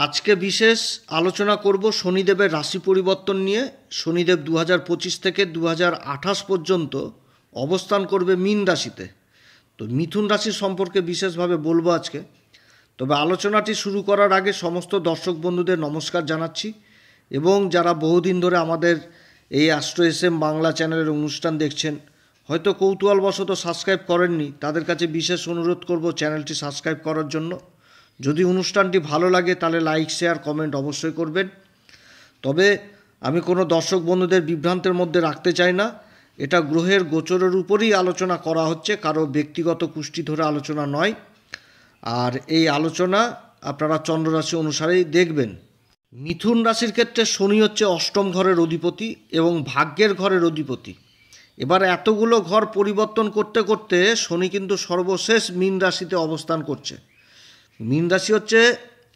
আজকে বিশেষ আলোচনা করব শনিদেবের রাশি পরিবর্তন নিয়ে। শনিদেব 2025 থেকে 2028 পর্যন্ত অবস্থান করবে মীন রাশিতে। তো মিথুন রাশি সম্পর্কে বিশেষভাবে বলবো আজকে। তবে আলোচনাটি শুরু করার আগে সমস্ত দর্শক বন্ধুদের নমস্কার জানাচ্ছি, এবং যারা বহুদিন ধরে আমাদের এই অ্যাস্ট্রো এসএম বাংলা চ্যানেলের অনুষ্ঠান দেখছেন, হয়তো কৌতূহলবশত সাবস্ক্রাইব করেননি, তাদের কাছে বিশেষ অনুরোধ করব চ্যানেলটি সাবস্ক্রাইব করার জন্য। যদি অনুষ্ঠানটি ভালো লাগে তাহলে লাইক, শেয়ার, কমেন্ট অবশ্যই করবেন। তবে আমি কোনো দর্শক বন্ধুদের বিভ্রান্তের মধ্যে রাখতে চাই না। এটা গ্রহের গোচরের উপরই আলোচনা করা হচ্ছে, কারো ব্যক্তিগত কুষ্টি ধরে আলোচনা নয়। আর এই আলোচনা আপনারা চন্দ্ররাশি অনুসারেই দেখবেন। মিথুন রাশির ক্ষেত্রে শনি হচ্ছে অষ্টম ঘরের অধিপতি এবং ভাগ্যের ঘরের অধিপতি। এবার এতগুলো ঘর পরিবর্তন করতে করতে শনি কিন্তু সর্বশেষ মীন রাশিতে অবস্থান করছে। মীন রাশি হচ্ছে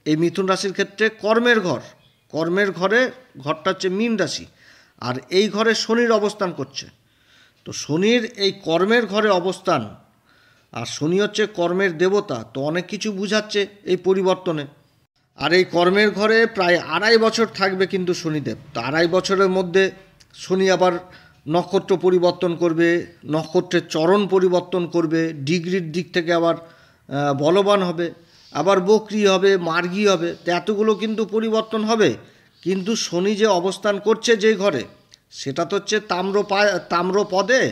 এই মিথুন রাশির ক্ষেত্রে কর্মের ঘর। কর্মের ঘরটা হচ্ছে মীন রাশি, আর এই ঘরে শনির অবস্থান করছে। তো শনির এই কর্মের ঘরে অবস্থান, আর শনি হচ্ছে কর্মের দেবতা, তো অনেক কিছু বুঝাচ্ছে এই পরিবর্তনে। আর এই কর্মের ঘরে প্রায় 2.5 বছর থাকবে কিন্তু শনিদেব। তো 2.5 বছরের মধ্যে শনি আবার নক্ষত্র পরিবর্তন করবে, নক্ষত্রের চরণ পরিবর্তন করবে, ডিগ্রির দিক থেকে আবার বলবান হবে, আবার বক্রি হবে, মার্গী হবে। তো এতগুলো কিন্তু পরিবর্তন হবে। কিন্তু শনি যে অবস্থান করছে যেই ঘরে, সেটা তো হচ্ছে তাম্রপদে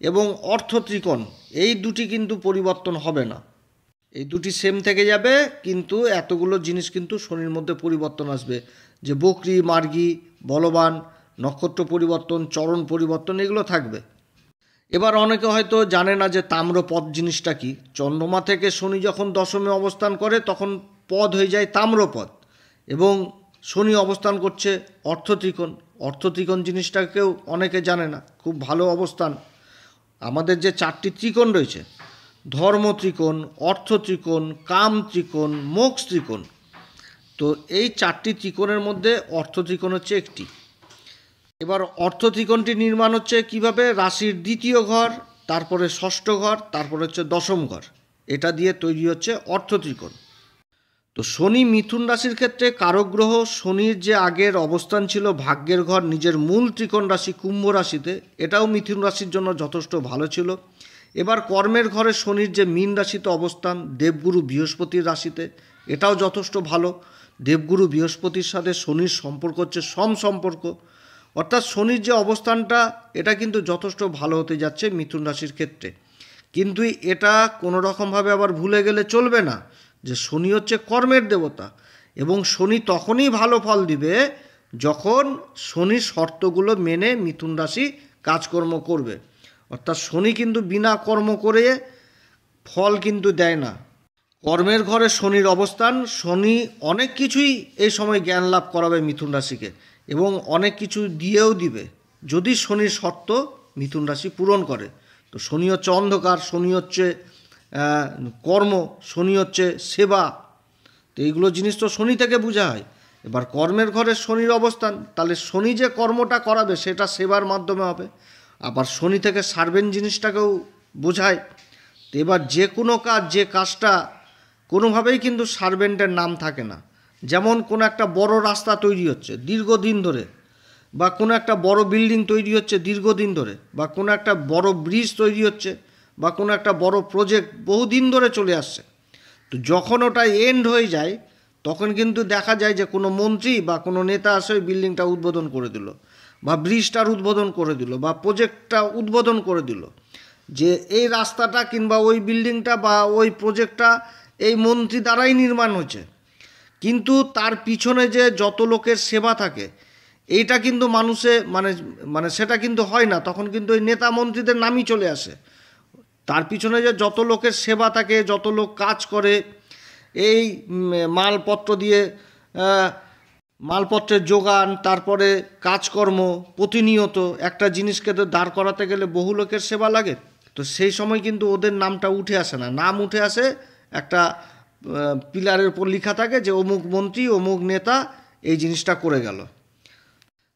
এবং অর্থ ত্রিকোণ, এই দুটি কিন্তু পরিবর্তন হবে না। এই দুটি সেম থেকে যাবে, কিন্তু এতগুলো জিনিস কিন্তু শনির মধ্যে পরিবর্তন আসবে, যে বক্রি, মার্গী, বলবান, নক্ষত্র পরিবর্তন, চরণ পরিবর্তন, এগুলো থাকবে। এবার অনেকে হয়তো জানে না যে তাম্রপদ জিনিসটা কি। চন্দ্রমা থেকে শনি যখন দশমে অবস্থান করে তখন পদ হয়ে যায় তাম্রপদ, এবং শনি অবস্থান করছে অর্থত্রিকোণ। অর্থত্রিকোণ জিনিসটাকেও অনেকে জানে না, খুব ভালো অবস্থান। আমাদের যে 4টি ত্রিকোণ রয়েছে, ধর্ম ত্রিকোণ, অর্থ ত্রিকোণ, কাম ত্রিকোণ, মোক্ষ ত্রিকোণ, তো এই 4টি ত্রিকোণের মধ্যে অর্থ ত্রিকোণ হচ্ছে একটি। এবার অর্থ ত্রিকোণটি নির্মাণ হচ্ছে কিভাবে? রাশির দ্বিতীয় ঘর, তারপরে ষষ্ঠ ঘর, তারপরে হচ্ছে দশম ঘর, এটা দিয়ে তৈরি হচ্ছে অর্থ ত্রিকোণ। তো শনি মিথুন রাশির ক্ষেত্রে কারক গ্রহ। শনির যে আগের অবস্থান ছিল ভাগ্যের ঘর, নিজের মূল ত্রিকোণ রাশি কুম্ভ রাশিতে, এটাও মিথুন রাশির জন্য যথেষ্ট ভালো ছিল। এবার কর্মের ঘরে শনির যে মীন রাশিতে অবস্থান, দেবগুরু বৃহস্পতির রাশিতে, এটাও যথেষ্ট ভালো। দেবগুরু বৃহস্পতির সাথে শনির সম্পর্ক হচ্ছে সম্পর্ক, অর্থাৎ শনির যে অবস্থানটা এটা কিন্তু যথেষ্ট ভালো হতে যাচ্ছে মিথুন রাশির ক্ষেত্রে। কিন্তু এটা কোনো রকমভাবে আবার ভুলে গেলে চলবে না যে শনি হচ্ছে কর্মের দেবতা, এবং শনি তখনই ভালো ফল দিবে যখন শনির শর্তগুলো মেনে মিথুন রাশি কাজকর্ম করবে। অর্থাৎ শনি কিন্তু বিনা কর্ম করে ফল কিন্তু দেয় না। কর্মের ঘরে শনির অবস্থান, শনি অনেক কিছুই এই সময় জ্ঞান লাভ করাবে মিথুন রাশিকে, এবং অনেক কিছু দিয়েও দিবে যদি শনির শর্ত মিথুন রাশি পূরণ করে। তো শনি হচ্ছে অন্ধকার, শনি হচ্ছে কর্ম, শনি হচ্ছে সেবা, তো এইগুলো জিনিস তো শনি থেকে বোঝা হয়। এবার কর্মের ঘরে শনির অবস্থান, তাহলে শনি যে কর্মটা করাবে সেটা সেবার মাধ্যমে হবে। আবার শনি থেকে সার্ভেন্ট জিনিসটাকেও বোঝায়। তো এবার যে কোনো কাজ, যে কাজটা কোনোভাবেই কিন্তু সার্ভেন্টের নাম থাকে না। যেমন কোনো একটা বড় রাস্তা তৈরি হচ্ছে দীর্ঘদিন ধরে, বা কোনো একটা বড় বিল্ডিং তৈরি হচ্ছে দীর্ঘদিন ধরে, বা কোনো একটা বড় ব্রিজ তৈরি হচ্ছে, বা কোনো একটা বড় প্রজেক্ট বহুদিন ধরে চলে আসছে, তো যখন ওটা এন্ড হয়ে যায় তখন কিন্তু দেখা যায় যে কোনো মন্ত্রী বা কোনো নেতা আসে ওই বিল্ডিংটা উদ্বোধন করে দিল, বা ব্রিজটার উদ্বোধন করে দিল, বা প্রজেক্টটা উদ্বোধন করে দিল, যে এই রাস্তাটা কিংবা ওই বিল্ডিংটা বা ওই প্রজেক্টটা এই মন্ত্রী দ্বারাই নির্মাণ হয়েছে। কিন্তু তার পিছনে যে যত লোকের সেবা থাকে এইটা কিন্তু মানুষে মানে সেটা কিন্তু হয় না, তখন কিন্তু ওই নেতা মন্ত্রীদের নামই চলে আসে। তার পিছনে যে যত লোকের সেবা থাকে, যত লোক কাজ করে, এই মালপত্র দিয়ে মালপত্রের যোগান, তারপরে কাজকর্ম, প্রতিনিয়ত একটা জিনিসকে তো দাঁড় করাতে গেলে বহু লোকের সেবা লাগে। তো সেই সময় কিন্তু ওদের নামটা উঠে আসে না, নাম উঠে আসে একটা পিলারের উপর লেখা থাকে যে অমুক মন্ত্রী, অমুক নেতা এই জিনিসটা করে গেল।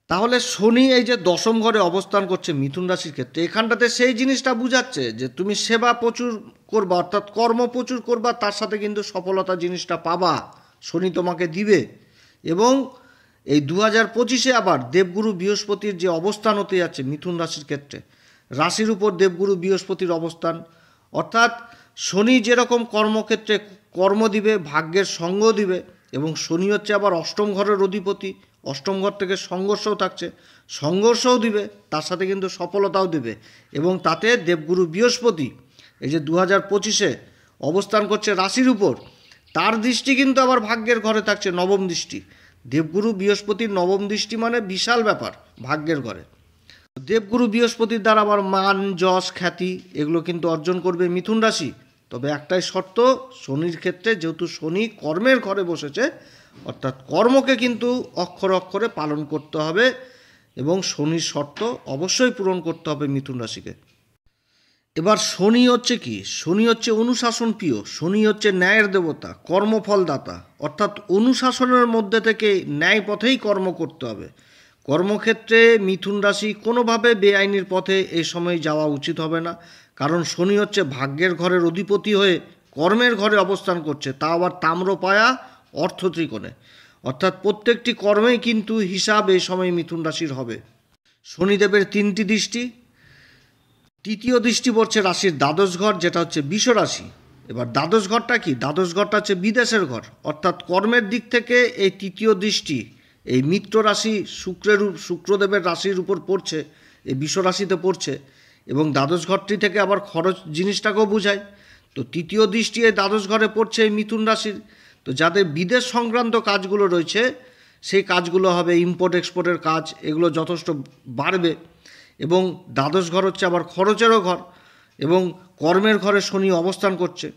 তাহলে শনি এই যে দশম ঘরে অবস্থান করছে মিথুন রাশির ক্ষেত্রে, এখানটাতে সেই জিনিসটা বুঝাচ্ছে যে তুমি সেবা প্রচুর করবা, অর্থাৎ কর্ম প্রচুর করবা, তার সাথে কিন্তু সফলতা জিনিসটা পাবা, শনি তোমাকে দিবে। এবং এই 2025-এ আবার দেবগুরু বৃহস্পতির যে অবস্থান হতে যাচ্ছে মিথুন রাশির ক্ষেত্রে, রাশির উপর দেবগুরু বৃহস্পতির অবস্থান, অর্থাৎ শনি যেরকম কর্মক্ষেত্রে কর্ম দিবে, ভাগ্যের সঙ্গ দিবে, এবং শনি হচ্ছে আবার অষ্টম ঘরের অধিপতি, অষ্টম ঘর থেকে সংঘর্ষও থাকছে, সংঘর্ষও দিবে, তার সাথে কিন্তু সফলতাও দিবে। এবং তাতে দেবগুরু বৃহস্পতি এই যে 2025-এ অবস্থান করছে রাশির উপর, তার দৃষ্টি কিন্তু আবার ভাগ্যের ঘরে থাকছে, নবম দৃষ্টি। দেবগুরু বৃহস্পতির নবম দৃষ্টি মানে বিশাল ব্যাপার ভাগ্যের ঘরে। দেবগুরু বৃহস্পতির দ্বারা আবার মান, যশ, খ্যাতি এগুলো কিন্তু অর্জন করবে মিথুন রাশি। তবে একটাই শর্ত, শনির ক্ষেত্রে যেহেতু শনি কর্মের ঘরে বসেছে, অর্থাৎ কর্মকে কিন্তু অক্ষরে অক্ষরে পালন করতে হবে এবং শনির শর্ত অবশ্যই পূরণ করতে হবে মিথুন রাশিকে। এবার শনি হচ্ছে কি? শনি হচ্ছে অনুশাসন প্রিয়, শনি হচ্ছে ন্যায়ের দেবতা, কর্মফলদাতা, অর্থাৎ অনুশাসনের মধ্যে থেকে ন্যায় পথেই কর্ম করতে হবে। কর্মক্ষেত্রে মিথুন রাশি কোনোভাবে বেআইনির পথে এই সময় যাওয়া উচিত হবে না, কারণ শনি হচ্ছে ভাগ্যের ঘরের অধিপতি হয়ে কর্মের ঘরে অবস্থান করছে, তা আবার তাম্রপায়া অর্থ ত্রিকোণে, অর্থাৎ প্রত্যেকটি কর্মেই কিন্তু হিসাব এই সময় মিথুন রাশির হবে। শনিদেবের 3টি দৃষ্টি, তৃতীয় দৃষ্টি পড়ছে রাশির দ্বাদশ ঘর, যেটা হচ্ছে বৃষ রাশি। এবার দ্বাদশ ঘরটা কি? দ্বাদশ ঘরটা হচ্ছে বিদেশের ঘর, অর্থাৎ কর্মের দিক থেকে এই তৃতীয় দৃষ্টি এই মিত্র রাশি শুক্রদেবের রাশির উপর পড়ছে, এই বৃষ রাশিতে পড়ছে, এবং দ্বাদশ ঘরটি থেকে আবার খরচ জিনিসটাকেও বোঝায়। তো তৃতীয় দৃষ্টি এই দ্বাদশ ঘরে পড়ছে এই মিথুন রাশির। তো যাদের বিদেশ সংক্রান্ত কাজগুলো রয়েছে সেই কাজগুলো হবে, ইম্পোর্ট এক্সপোর্টের কাজ, এগুলো যথেষ্ট বাড়বে। এবং দ্বাদশ ঘর হচ্ছে আবার খরচেরও ঘর, এবং কর্মের ঘরে শনি অবস্থান করছে,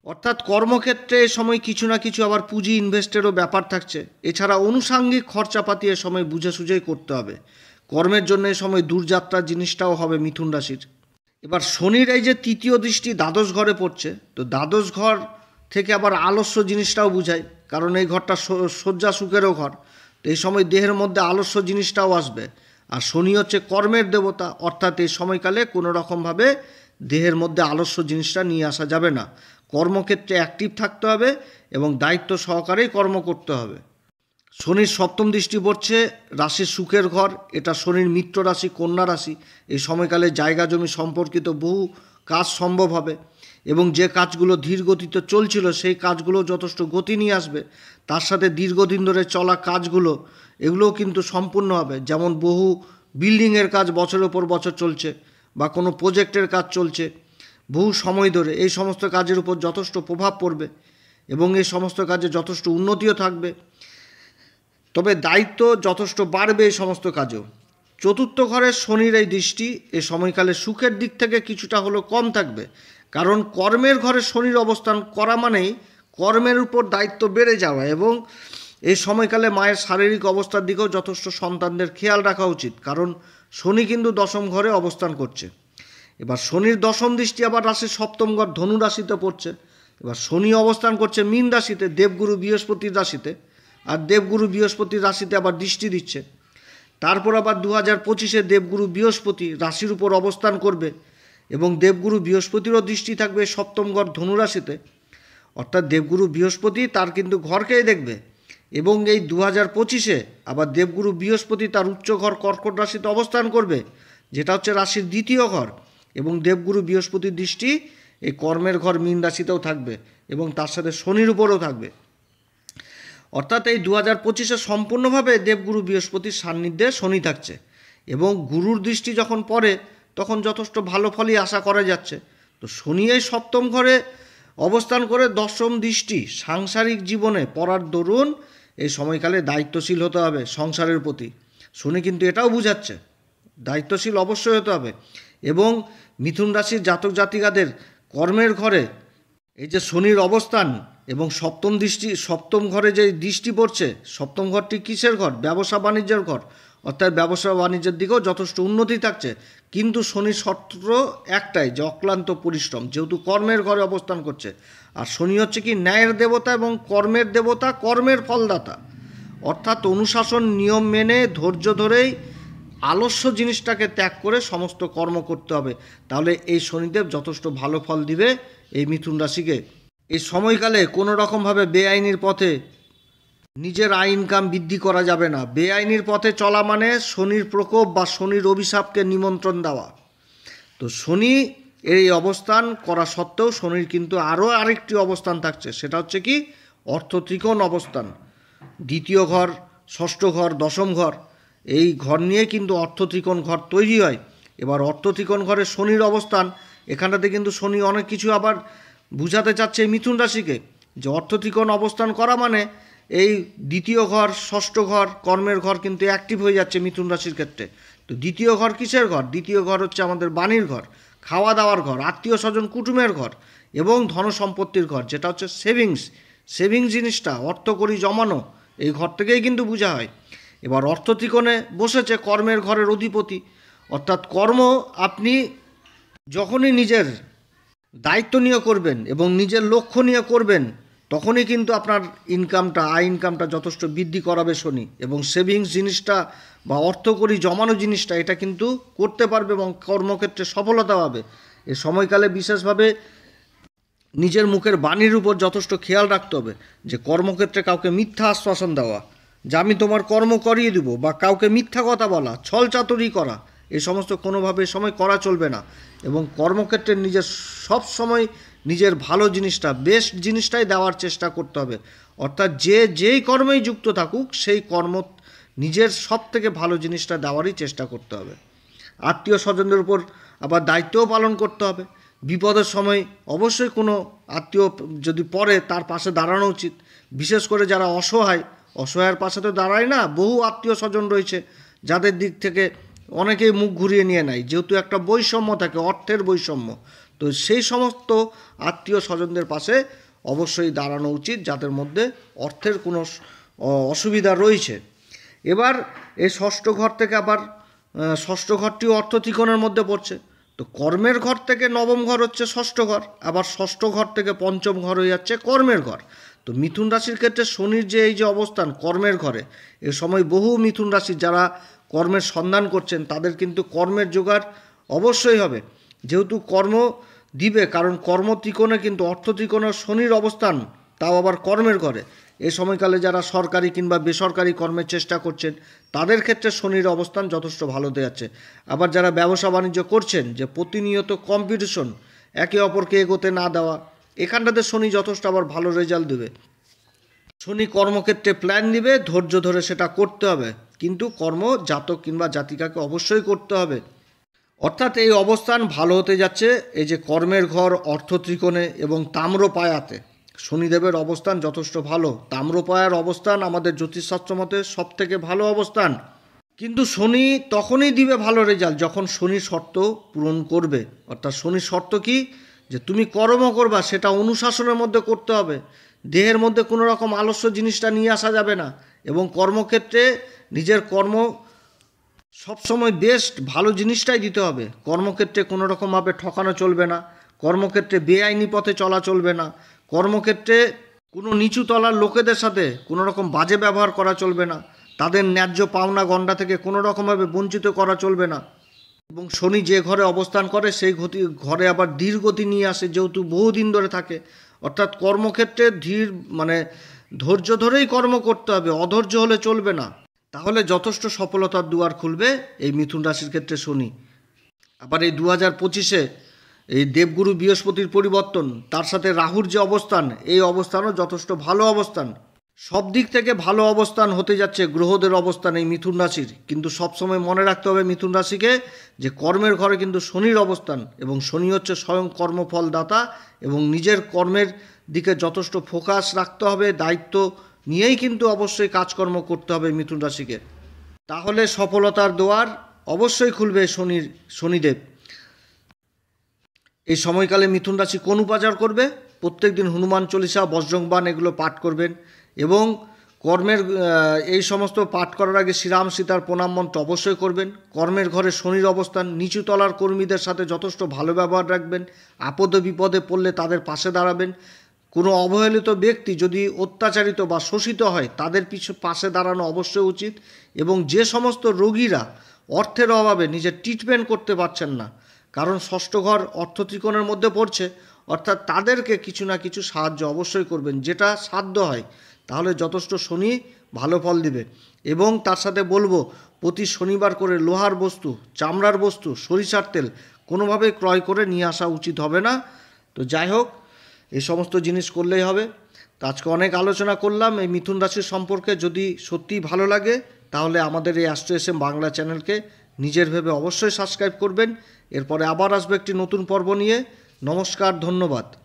অর্থাৎ কর্মক্ষেত্রে এ সময় কিছু না কিছু আবার পুঁজি ইনভেস্টেরও ব্যাপার থাকছে। এছাড়া আনুষাঙ্গিক খরচাপাতি এ সময় বুঝে সুঝেই করতে হবে। কর্মের জন্য এ সময় দূরযাত্রার জিনিসটাও হবে মিথুন রাশির। এবার শনির এই যে তৃতীয় দৃষ্টি দ্বাদশ ঘরে পড়ছে, তো দ্বাদশ ঘর থেকে আবার আলস্য জিনিসটাও বুঝায়, কারণ এই ঘরটা শয্যা সুখেরও ঘর। তো এই সময় দেহের মধ্যে আলস্য জিনিসটাও আসবে। আর শনি হচ্ছে কর্মের দেবতা, অর্থাৎ এই সময়কালে কোনো রকমভাবে দেহের মধ্যে আলস্য জিনিসটা নিয়ে আসা যাবে না। কর্মক্ষেত্রে অ্যাক্টিভ থাকতে হবে এবং দায়িত্ব সহকারেই কর্ম করতে হবে। শনির সপ্তম দৃষ্টি পড়ছে রাশির সুখের ঘর, এটা শনির মিত্র রাশি কন্যা রাশি। এই সময়কালে জায়গা জমি সম্পর্কিত বহু কাজ সম্ভব হবে, এবং যে কাজগুলো ধীর গতিতে চলছিল সেই কাজগুলো যথেষ্ট গতি নিয়ে আসবে। তার সাথে দীর্ঘদিন ধরে চলা কাজগুলো এগুলোও কিন্তু সম্পূর্ণ হবে, যেমন বহু বিল্ডিংয়ের কাজ বছরের পর বছর চলছে, বা কোনো প্রজেক্টের কাজ চলছে বহু সময় ধরে, এই সমস্ত কাজের উপর যথেষ্ট প্রভাব পড়বে এবং এই সমস্ত কাজে যথেষ্ট উন্নতিও থাকবে। তবে দায়িত্ব যথেষ্ট বাড়বে এই সমস্ত কাজেও। চতুর্থ ঘরের শনির এই দৃষ্টি এ সময়কালে সুখের দিক থেকে কিছুটা হলেও কম থাকবে, কারণ কর্মের ঘরে শনির অবস্থান করা মানেই কর্মের উপর দায়িত্ব বেড়ে যাওয়া, এবং এই সময়কালে মায়ের শারীরিক অবস্থার দিকেও যথেষ্ট সন্তানদের খেয়াল রাখা উচিত, কারণ শনি কিন্তু দশম ঘরে অবস্থান করছে। এবার শনির দশম দৃষ্টি আবার রাশির সপ্তম ঘর ধনু রাশিতে পড়ছে। এবার শনি অবস্থান করছে মীন রাশিতে, দেবগুরু বৃহস্পতির রাশিতে, আর দেবগুরু বৃহস্পতির রাশিতে আবার দৃষ্টি দিচ্ছে। তারপর আবার 2025-এ দেবগুরু বৃহস্পতি রাশির উপর অবস্থান করবে, এবং দেবগুরু বৃহস্পতিরও দৃষ্টি থাকবে সপ্তম ঘর ধনু রাশিতে, অর্থাৎ দেবগুরু বৃহস্পতি তার কিন্তু ঘরকেই দেখবে। এবং এই 2025-এ আবার দেবগুরু বৃহস্পতি তার উচ্চ ঘর কর্কট রাশিতে অবস্থান করবে, যেটা হচ্ছে রাশির দ্বিতীয় ঘর, এবং দেবগুরু বৃহস্পতির দৃষ্টি এই কর্মের ঘর মীন রাশিতেও থাকবে, এবং তার সাথে শনির উপরও থাকবে। অর্থাৎ এই 2025-এ সম্পূর্ণভাবে দেবগুরু বৃহস্পতির সান্নিধ্যে শনি থাকছে, এবং গুরুর দৃষ্টি যখন পড়ে তখন যথেষ্ট ভালো ফলই আশা করা যাচ্ছে। তো শনি এই সপ্তম ঘরে অবস্থান করে দশম দৃষ্টি সাংসারিক জীবনে পড়ার দরুন এই সময়কালে দায়িত্বশীল হতে হবে সংসারের প্রতি। শনি কিন্তু এটাও বুঝাচ্ছে দায়িত্বশীল অবশ্যই হতে হবে। এবং মিথুন রাশির জাতক জাতিকাদের কর্মের ঘরে এই যে শনির অবস্থান এবং সপ্তম ঘরে যে দৃষ্টি পড়ছে, সপ্তম ঘরটি কিসের ঘর? ব্যবসা বাণিজ্যের ঘর, অর্থাৎ ব্যবসা বাণিজ্যের দিকেও যথেষ্ট উন্নতি থাকছে। কিন্তু শনির শর্ত একটাই, যে অক্লান্ত পরিশ্রম, যেহেতু কর্মের ঘরে অবস্থান করছে। আর শনি হচ্ছে কি ন্যায়ের দেবতা এবং কর্মের দেবতা, কর্মের ফলদাতা, অর্থাৎ অনুশাসন নিয়ম মেনে ধৈর্য ধরেই আলস্য জিনিসটাকে ত্যাগ করে সমস্ত কর্ম করতে হবে, তাহলে এই শনিদেব যথেষ্ট ভালো ফল দিবে এই মিথুন রাশিকে। এই সময়কালে কোনো রকমভাবে বেআইনির পথে নিজের আয় ইনকাম বৃদ্ধি করা যাবে না। বেআইনির পথে চলা মানে শনির প্রকোপ বা শনির অভিশাপকে নিমন্ত্রণ দেওয়া। তো শনি এই অবস্থান করা সত্ত্বেও শনির কিন্তু আরও আরেকটি অবস্থান থাকছে, সেটা হচ্ছে কি অর্থ ত্রিকোণ অবস্থান। দ্বিতীয় ঘর, ষষ্ঠ ঘর, দশম ঘর, এই ঘর নিয়ে কিন্তু অর্থ ত্রিকোণ ঘর তৈরি হয়। এবার অর্থ ত্রিকোণ ঘরে শনির অবস্থান, এখানটাতে কিন্তু শনি অনেক কিছু আবার বুঝাতে চাচ্ছে এই মিথুন রাশিকে, যে অর্থ ত্রিকোণ অবস্থান করা মানে এই দ্বিতীয় ঘর, ষষ্ঠ ঘর, কর্মের ঘর কিন্তু অ্যাক্টিভ হয়ে যাচ্ছে মিথুন রাশির ক্ষেত্রে। তো দ্বিতীয় ঘর কিসের ঘর? দ্বিতীয় ঘর হচ্ছে আমাদের বাণীর ঘর, খাওয়া দাওয়ার ঘর, আত্মীয় স্বজন কুটুমের ঘর এবং ধন সম্পত্তির ঘর, যেটা হচ্ছে সেভিংস জিনিসটা, অর্থ করি জমানো, এই ঘর থেকেই কিন্তু বোঝা হয়। এবার অর্থ ত্রিকোণে বসেছে কর্মের ঘরের অধিপতি, অর্থাৎ কর্ম আপনি যখনই নিজের দায়িত্ব নিয়ে করবেন এবং নিজের লক্ষ্য নিয়ে করবেন, তখনই কিন্তু আপনার আয় ইনকামটা যথেষ্ট বৃদ্ধি করাবে শনি। এবং সেভিংস জিনিসটা বা অর্থ করি জমানো জিনিসটা, এটা কিন্তু করতে পারবে এবং কর্মক্ষেত্রে সফলতা পাবে। এ সময়কালে বিশেষভাবে নিজের মুখের বাণীর উপর যথেষ্ট খেয়াল রাখতে হবে, যে কর্মক্ষেত্রে কাউকে মিথ্যা আশ্বাসন দেওয়া, যে আমি তোমার কর্ম করিয়ে দেবো, বা কাউকে মিথ্যা কথা বলা, ছল চাতুরি করা, এই সমস্ত কোনোভাবে সময় করা চলবে না। এবং কর্মক্ষেত্রে নিজের সব সময় নিজের ভালো জিনিসটা, বেস্ট জিনিসটাই দেওয়ার চেষ্টা করতে হবে। অর্থাৎ যেই কর্মেই যুক্ত থাকুক সেই কর্ম নিজের সব থেকে ভালো জিনিসটা দেওয়ারই চেষ্টা করতে হবে। আত্মীয় স্বজনদের উপর আবার দায়িত্বও পালন করতে হবে। বিপদের সময় অবশ্যই কোনো আত্মীয় যদি পড়ে তার পাশে দাঁড়ানো উচিত। বিশেষ করে যারা অসহায়ের পাশে তো দাঁড়ায় না, বহু আত্মীয় স্বজন রয়েছে যাদের দিক থেকে অনেকেই মুখ ঘুরিয়ে নিয়ে নেয়, যেহেতু একটা বৈষম্য থাকে, অর্থের বৈষম্য। তো সেই সমস্ত আত্মীয় স্বজনদের পাশে অবশ্যই দাঁড়ানো উচিত যাদের মধ্যে অর্থের কোনো অসুবিধা রয়েছে। এবার এই ষষ্ঠ ঘর থেকে আবার ষষ্ঠ ঘরটিও অর্থ ত্রিকোণের মধ্যে পড়ছে। তো কর্মের ঘর থেকে নবম ঘর হচ্ছে ষষ্ঠ ঘর, আবার ষষ্ঠ ঘর থেকে পঞ্চম ঘর হয়ে যাচ্ছে কর্মের ঘর। তো মিথুন রাশির ক্ষেত্রে শনির যে এই যে অবস্থান কর্মের ঘরে, এ সময় বহু মিথুন রাশি যারা কর্মের সন্ধান করছেন তাদের কিন্তু কর্মের জোগাড় অবশ্যই হবে, যেহেতু কর্ম দিবে, কারণ কর্ম ত্রিকোণে কিন্তু অর্থ ত্রিকোণের শনির অবস্থান, তাও আবার কর্মের ঘরে। এই সময়কালে যারা সরকারি কিংবা বেসরকারি কর্মের চেষ্টা করছেন তাদের ক্ষেত্রে শনির অবস্থান যথেষ্ট ভালো যাচ্ছে। আবার যারা ব্যবসা বাণিজ্য করছেন, যে প্রতিনিয়ত কম্পিটিশন, একে অপরকে এগোতে না দেওয়া, এখানটাতে শনি যথেষ্ট আবার ভালো রেজাল্ট দেবে। শনি কর্মক্ষেত্রে প্ল্যান দিবে, ধৈর্য ধরে সেটা করতে হবে, কিন্তু কর্ম জাতক কিংবা জাতিকাকে অবশ্যই করতে হবে। অর্থাৎ এই অবস্থান ভালো হতে যাচ্ছে এই যে কর্মের ঘর, অর্থ ত্রিকোণে এবং তাম্রপায়াতে শনিদেবের অবস্থান যথেষ্ট ভালো। তাম্রপায়ার অবস্থান আমাদের জ্যোতিষশাস্ত্র মতে সব থেকে ভালো অবস্থান। কিন্তু শনি তখনই দিবে ভালো রেজাল্ট যখন শনির শর্ত পূরণ করবে। অর্থাৎ শনির শর্ত কি? যে তুমি কর্ম করবা, সেটা অনুশাসনের মধ্যে করতে হবে, দেহের মধ্যে কোনো রকম আলস্য জিনিসটা নিয়ে আসা যাবে না, এবং কর্মক্ষেত্রে নিজের কর্ম সবসময় বেস্ট ভালো জিনিসটাই দিতে হবে। কর্মক্ষেত্রে কোনো রকমভাবে ঠকানো চলবে না, কর্মক্ষেত্রে বেআইনি পথে চলা চলবে না, কর্মক্ষেত্রে কোনো নিচু তলার লোকেদের সাথে কোনো রকম বাজে ব্যবহার করা চলবে না, তাদের ন্যায্য পাওনা গণ্ডা থেকে কোনো রকমভাবে বঞ্চিত করা চলবে না। এবং শনি যে ঘরে অবস্থান করে সেই ঘরে আবার ধীর গতি নিয়ে আসে, যেহেতু বহুদিন ধরে থাকে। অর্থাৎ কর্মক্ষেত্রে ধৈর্য ধরেই কর্ম করতে হবে, অধৈর্য হলে চলবে না, তাহলে যথেষ্ট সফলতার দুয়ার খুলবে এই মিথুন রাশির ক্ষেত্রে শনি। আবার এই 2025-এ এই দেবগুরু বৃহস্পতির পরিবর্তন, তার সাথে রাহুর যে অবস্থান, এই অবস্থানও যথেষ্ট ভালো অবস্থান। সব দিক থেকে ভালো অবস্থান হতে যাচ্ছে গ্রহদের অবস্থান এই মিথুন রাশির। কিন্তু সবসময় মনে রাখতে হবে মিথুন রাশিকে, যে কর্মের ঘরে কিন্তু শনির অবস্থান, এবং শনি হচ্ছে স্বয়ং কর্মফলদাতা, এবং নিজের কর্মের দিকে যথেষ্ট ফোকাস রাখতে হবে, দায়িত্ব নিয়েই কিন্তু অবশ্যই কাজকর্ম করতে হবে মিথুন রাশিকে, তাহলে সফলতার দুয়ার অবশ্যই খুলবে শনিদেব। এই সময়কালে মিথুন রাশি কোন উপাচার করবে? প্রত্যেক দিন হনুমান চল্লিশা, বজ্রংবাণ এগুলো পাঠ করবেন, এবং কর্মের এই সমস্ত পাঠ করার আগে শ্রীরাম সীতার প্রণাম মন্ত্র অবশ্যই করবেন। কর্মের ঘরে শনির অবস্থান, নিচু তলার কর্মীদের সাথে যথেষ্ট ভালো ব্যবহার রাখবেন, আপদে বিপদে পড়লে তাদের পাশে দাঁড়াবেন। কোনো অবহেলিত ব্যক্তি যদি অত্যাচারিত বা শোষিত হয় তাদের পাশে দাঁড়ানো অবশ্যই উচিত। এবং যে সমস্ত রোগীরা অর্থের অভাবে নিজের ট্রিটমেন্ট করতে পারছেন না, কারণ ষষ্ঠ ঘর অর্থ ত্রিকোণের মধ্যে পড়ছে, অর্থাৎ তাদেরকে কিছু না কিছু সাহায্য অবশ্যই করবেন, যেটা সাধ্য হয় তাহলে যথেষ্ট শনি ভালো ফল দিবে। এবং তার সাথে বলবো প্রতি শনিবার করে লোহার বস্তু, চামড়ার বস্তু, সরিষার তেল কোনোভাবে ক্রয় করে নিয়ে আসা উচিত হবে না। তো যাই হোক, এই সমস্ত জিনিস করলেই হবে। তো আজকে অনেক আলোচনা করলাম এই মিথুন রাশির সম্পর্কে। যদি সত্যিই ভালো লাগে তাহলে আমাদের এই অ্যাস্ট্রো এস এম বাংলা চ্যানেলকে নিজের ভেবে অবশ্যই সাবস্ক্রাইব করবেন। এরপরে আবার আসবে একটি নতুন পর্ব নিয়ে। নমস্কার, ধন্যবাদ।